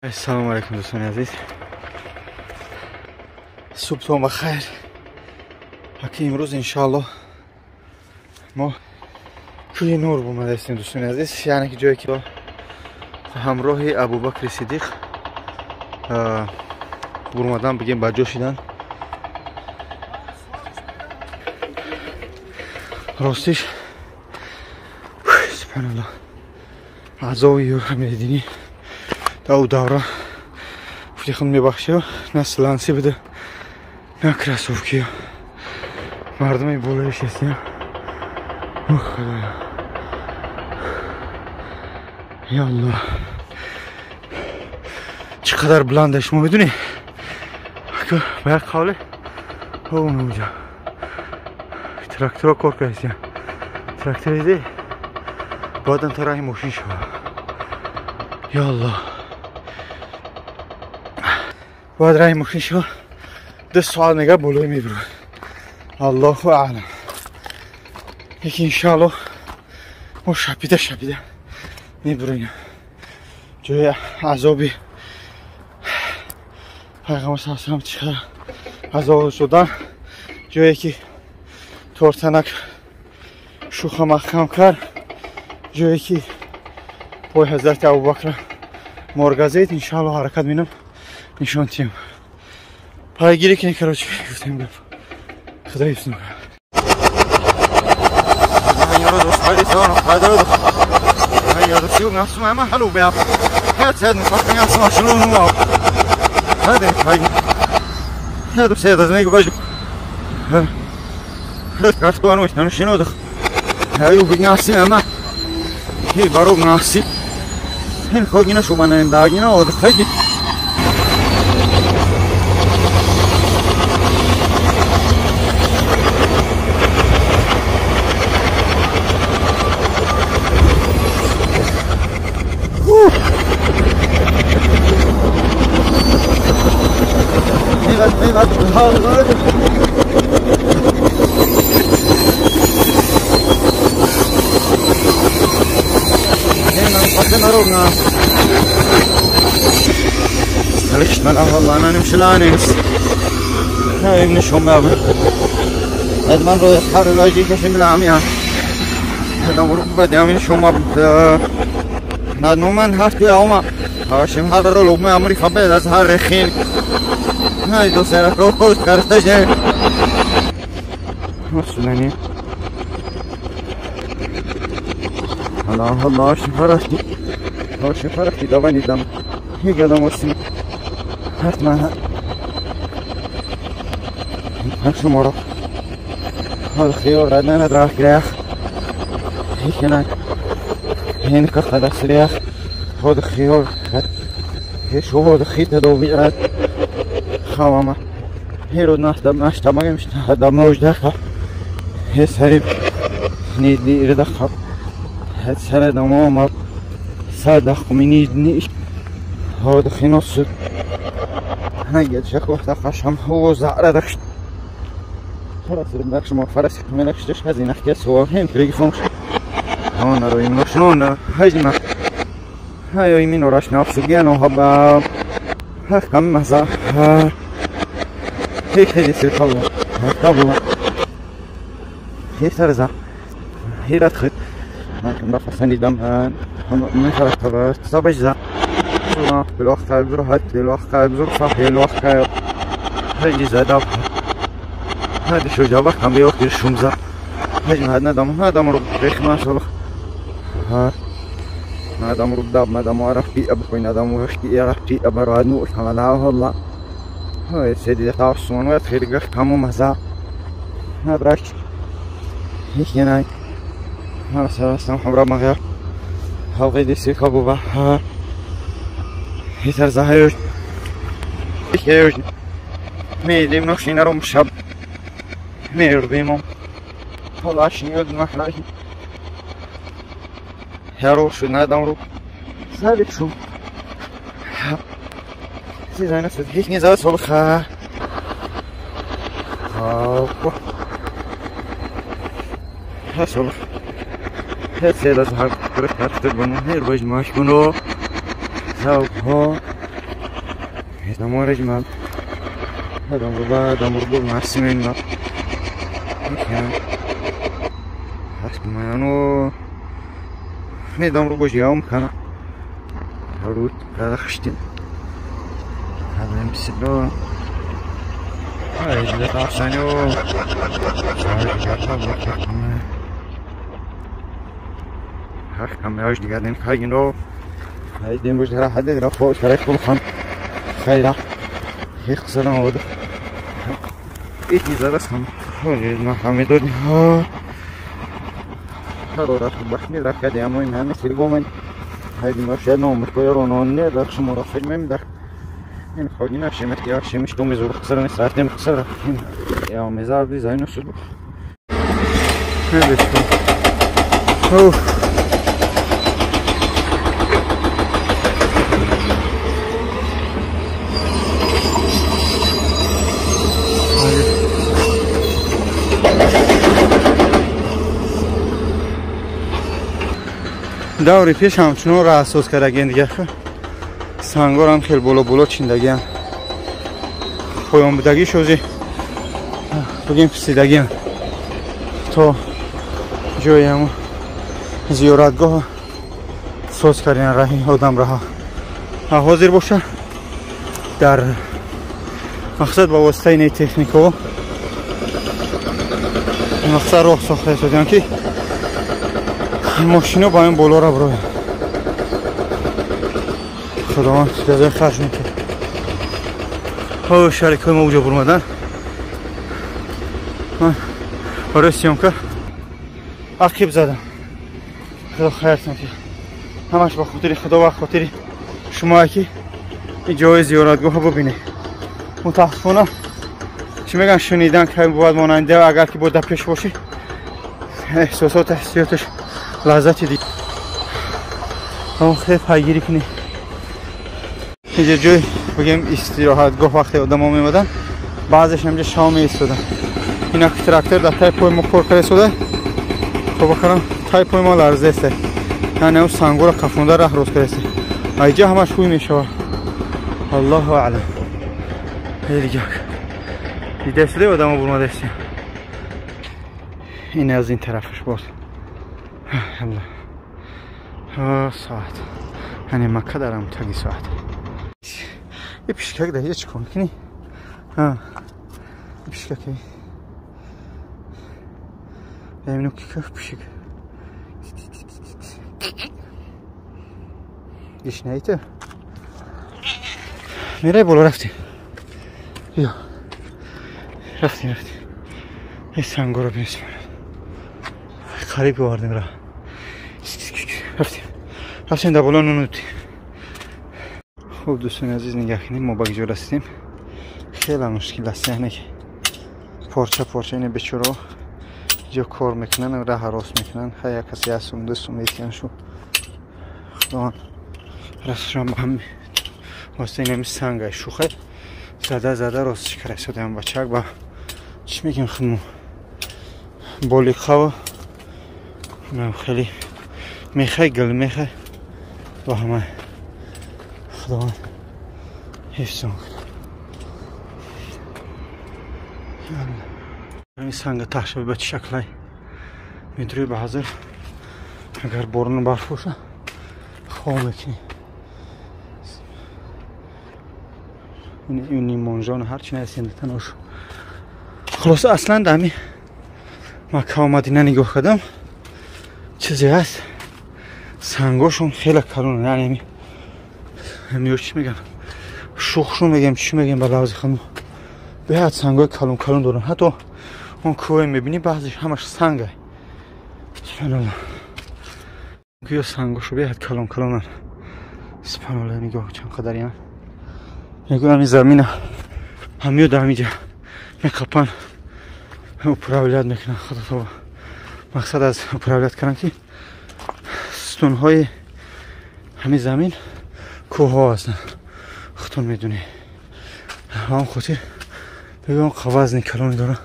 السلام علیکم دوستان عزیز، صبحتون بخیر. که امروز انشالله ما کوی نور اومده هستیم دوستان عزیز، یعنی که جایی که با همراه ابوبکر صدیق برمدن بگیم بجا شدن. راستش سبحان الله عزای یور میدینی او دوره وقتی خون میبخشه و نه سلانسی بده نه کراسوفکی ها مردم بالایش هستیم. خدایا یا الله چقدر بلنده شما میدونی که باید قوله اون اونجا تراکتور ها کار که هستیم. تراکتور ایده بعدن تراهی موشین شما. یا الله باید رای موشین شما 2 ساعت نگه بالای میبرو. الله اعلم. یکی انشالله ما شبیده میبرویم جای عذابی پیغمبر صلی الله علیه و سلم چقدر عذاب شدن، جایی که تورتنک شوخ محکم کرد، جایی که پای حضرت ابوبکر مرگزید. انشالله حرکت مینم نشان تیم پایگیری کنی کراچی گفتیم گفت خدا حفظ نکنه. هذا سيوم نفسه ما حلو بيا هذا نفخ يا شنو هو هذا هذا سيد زنيق باجو هذا كاتبان وش انا شنو دخ هايو بناسي اما هي بارو ناسي هن خوجنا شو بنا داغينا ودخجي ليش ما والله انا نمشي لانس هاي من شو ما هذا من روح حار لاجي كشم العميان هذا مرب بدي من شو ما هذا نومن هات يا عمر هاشم هذا رولو ما عمري خبيت ازهر رخين هاي دو سرك روح كرتجه مسلماني الله شفرتي دواني دم هي قدام وسمي هات معها هات مرة هذا خيار عندنا دراك رياخ هيك هنا هنا كخدا سرياخ هذا خيار هيش هو هذا خيط هذا وبيعاد خوامة هيرو ناس تمام مش هذا موجود هي سريب نيدي ردخل هاد سنة دوما صادق منيدني هذا خنص هاي شك وقت قشم هو زعر دخش خلاص بدكش ما فرس مالكش تش هذه نحكي سوا هين تريق فمش هون روي من شلون هجمة هاي يمين وراش نفس جانو هبا ها كم مزح هيك هذي سير الله طبعا هي ترزع هي رتخت لكن بقى سني دم من خلق صبجزة بالوقت بروحت بالوقت بزرفة بالوقت هاي زادة هذا شو جابك كان بيوقت الشمزة هاي هذا مرب ريخ ما شاء الله هذا مرب داب هذا معرف في أبوين هذا مرشتي يعرف في أبرادنو كمان والله هاي سيدي تعصون وتخير كم مزع هذا راك هيك هنا هذا سامح برا ما غير هاوغي دي سيكا بوبا هيتر زهايوش هيكيوش ميدي منوشين روم شاب مير بيمو والله شنيود محلاي هيرو شو نادمرو سالك شو زي نفس هيك نزال صلخة ها صلخ هات سيدة صحاب كرك هات تبنو هير باج ماش كنو هاو ها Damo rejman. Damo rubo massimin ma. Asmano. Ne damo rubo jiam kana. Harut kada khshtin. Hada mislo. Ay, le tafsanyo. هم یاش دیگر نمی خواهی رو هایدیم باش دیگر حد دیگر خوش کرد کل خان خیلی هیچ قصر نموده ایتی زرس هم خواهید ما همه دونی ها هر رفت بخمی رفت کردی اما این همه سیل گومن هایدیم باش یاد نمید که یارون نه در شما را فیلم هم در این خواهی نفشیمت که افشیمش دو میزور قصر نیست رفتیم قصر رفتیم یا میزار بی زاینو شدو نبیشتو دوری پیش همچنان را احساس کردگین دیگه سنگار هم خیلی بالا چیندگی هم پایان بدگی شوزی بگیم پسیدگی هم تا جایی همون زیارتگاه ساز کردین راهی آدم راه حاضر باشه در مقصد با واسطه این تکنیک ها مقصد راه ساخته شدن که ماشینا با این بالا را برای خداوند جزای خرج میکنه ها شریک های ما اونجا برمدن من برای سیامکه عقیب زدم خدا خیرتون که همش با خاطر خدا و خاطر شما که این جای زیارتگاه ها ببینه متاسفانه چی میگن شنیدن که باید ماننده و اگر که باید پیش باشی احساسات حسیاتش لحظتی دید اما خیلی پیگیری کنی اینجا جای بگیم استراحتگاه وقتی آدم ها میمدن بعضش همجا شام ایستادن اینا که ترکتر در تای پای ما پر کرده شده خب بکنم تای پای ما لرزه است یعنی اون سنگو را کفونده راه روز کرده است اینجا همش خوی میشه الله اعلم خیلی گه دیده شده آدم ها برمده است این از این طرفش بود الله ساعت یعنی مکه دارم تاگی ساعت یه پیشکک ده یه چکن کنی یه پیشککی ببینو که پیشک گیش نیته میره بالا رفتی بیا رفتی یه سنگو رو بینیست قریب بواردیم را رفتیم در بالا نونو دوتی خوب دوستان عزیز نگه کنیم ما بگی جو رسیدیم خیلی مشکل است یعنی که پارچه اینه بچورا جو کار میکنن و راه حراس میکنن خیلی کسی هستم دوستم ایتیان شو خداوند رستشان با هم واسه این همی سنگ شوخه زده راستش کرده شده هم بچه با چی میگیم خدمو بالی خواه خیلی میخوای گل میخوای با همه خداوند حفظم این سنگ تحشه به چه شکلی میدروی به حاضر اگر بارون برف باشه خواه میکنی این منجان هرچی نرسینده تنوش خلاصه اصلا دمی مکه و مدینه نگاه کردم چیزی هست سنگاشون خیلی کلونه یعنی همیوش چی میگم شوخشون میگم چی میگم به لحاظ خانم به حد سنگای کلون دارن حتی اون کوه میبینی بعضیش همش سنگه سبحان الله گویا سنگاشو به حد کلونن سبحان الله نگاه چند قدری هم نگاه همین زمینه همیو در همیجا میکپن اپراولیت میکنن خدا تو مقصد از اپراولیت کردن که ستونهای همین زمین کوه ها هستن خودتون میدونی هم خاطر بگم خوازنی کلونی دارن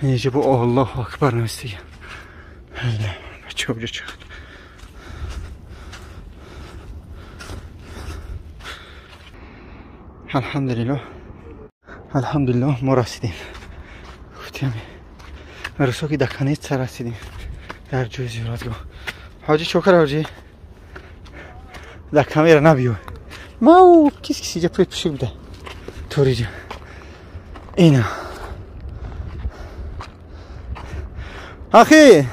اینجا با الله اکبر نمیستیگم بچه ها بجا چقدر الحمدلله ما رسیدیم. گفتیم مرسا که دکانه چه رسیدیم در جای زیارتگاه. حاجی چوکر حاجی در کامera نبیو ما کسی جا پیش بوده توری جا اینا اخی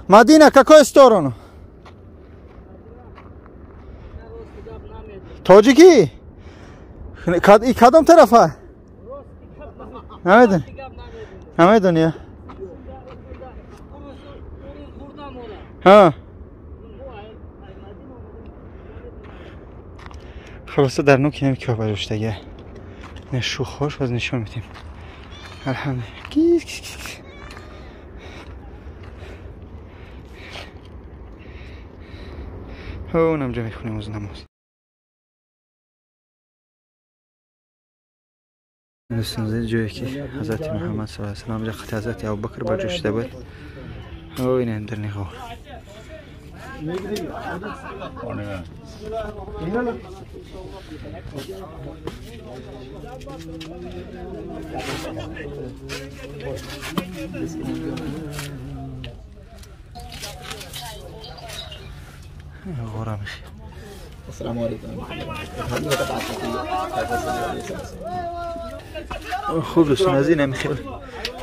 مدینه какой сторону تاجیکی کدام طرفه نمیدونی ها خلاصه در نوک نمی که برشتگه نشو خوش باز نشون میدیم. الحمدلله اونم جا میخونیم از نماز. نستنزه جایی که حضرت محمد صلی الله علیه و سلم رخت حضرت ابوبکر برجشته بود. این اندر نگاه غورا میشه. السلام علیکم. خوب دوستان از این همین خیلی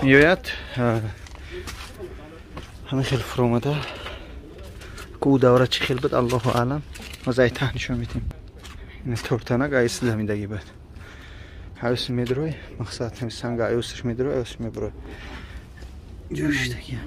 میاید همین خیلی فرومده کو دوره چی خیلی بود الله اعلم ما زایته نشون میدیم. این تورتانا گایس زمیندگی بود هاوس میدروی مقصد همین سنگ آیوسش میدروی آیوس میبروی جوشتگی